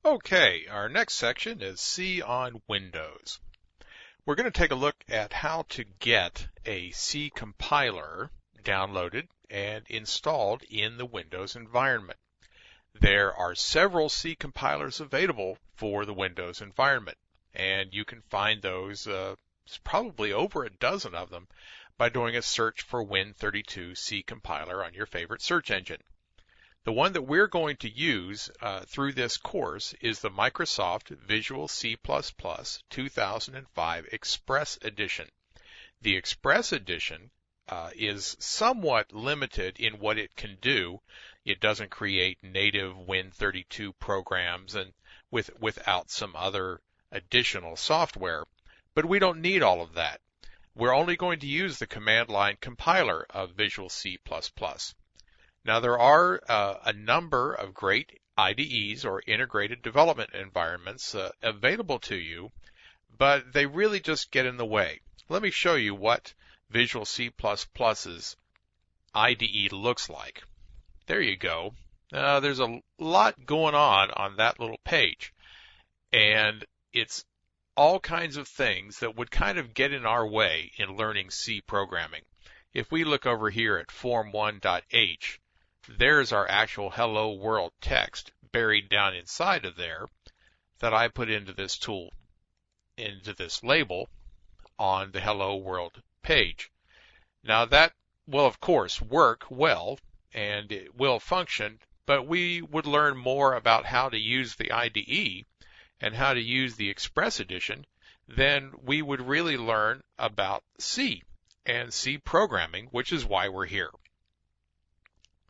Okay, our next section is C on Windows. We're going to take a look at how to get a C compiler downloaded and installed in the Windows environment. There are several C compilers available for the Windows environment, and you can find those, probably over a dozen of them, by doing a search for Win32 C compiler on your favorite search engine. The one that we're going to use through this course is the Microsoft Visual C++ 2005 Express Edition. The Express Edition is somewhat limited in what it can do. It doesn't create native Win32 programs and without some other additional software, but we don't need all of that. We're only going to use the command line compiler of Visual C++. Now, there are a number of great IDEs or integrated development environments available to you, but they really just get in the way. Let me show you what Visual C++'s IDE looks like. There you go. There's a lot going on that little page, and it's all kinds of things that would kind of get in our way in learning C programming. If we look over here at form1.h, there's our actual hello world text buried down inside of there that I put into this tool, into this label on the hello world page. Now that will of course work well and it will function, but we would learn more about how to use the IDE and how to use the Express Edition than we would really learn about C and C programming, which is why we're here.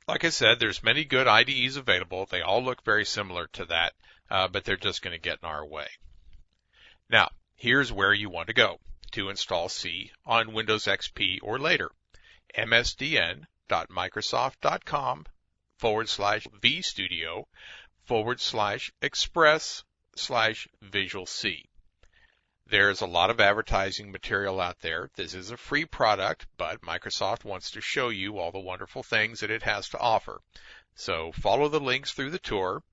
Like I said, there's many good IDEs available. They all look very similar to that, but they're just going to get in our way. Now, here's where you want to go to install C on Windows XP or later. msdn.microsoft.com/vstudio/express/Visual C. There's a lot of advertising material out there. This is a free product, but Microsoft wants to show you all the wonderful things that it has to offer. So follow the links through the tour,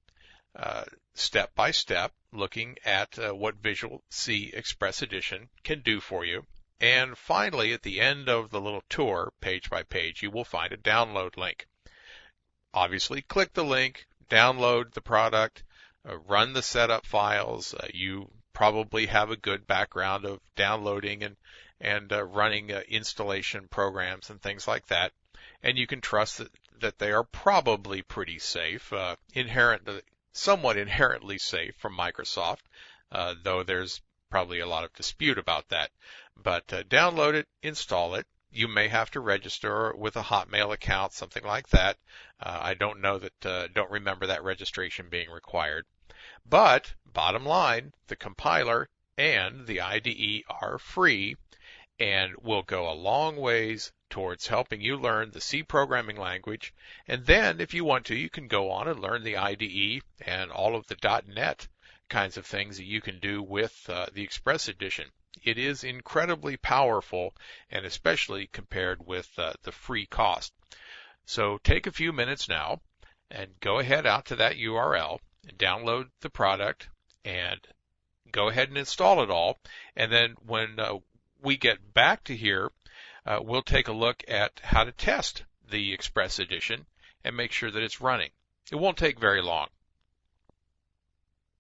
step by step, looking at what Visual C Express Edition can do for you. And finally, at the end of the little tour, page by page, you will find a download link. Obviously, click the link, download the product, run the setup files. You probably have a good background of downloading and running installation programs and things like that. And you can trust that they are probably pretty safe, somewhat inherently safe from Microsoft, though there's probably a lot of dispute about that. But download it, install it. You may have to register with a Hotmail account, something like that. I don't remember that registration being required. But bottom line, the compiler and the IDE are free and will go a long ways towards helping you learn the C programming language. And then, if you want to, you can go on and learn the IDE and all of the .NET kinds of things that you can do with the Express Edition. It is incredibly powerful, and especially compared with the free cost. So take a few minutes now and go ahead out to that URL and download the product and go ahead and install it all. And then when we get back to here, we'll take a look at how to test the Express Edition and make sure that it's running. It won't take very long.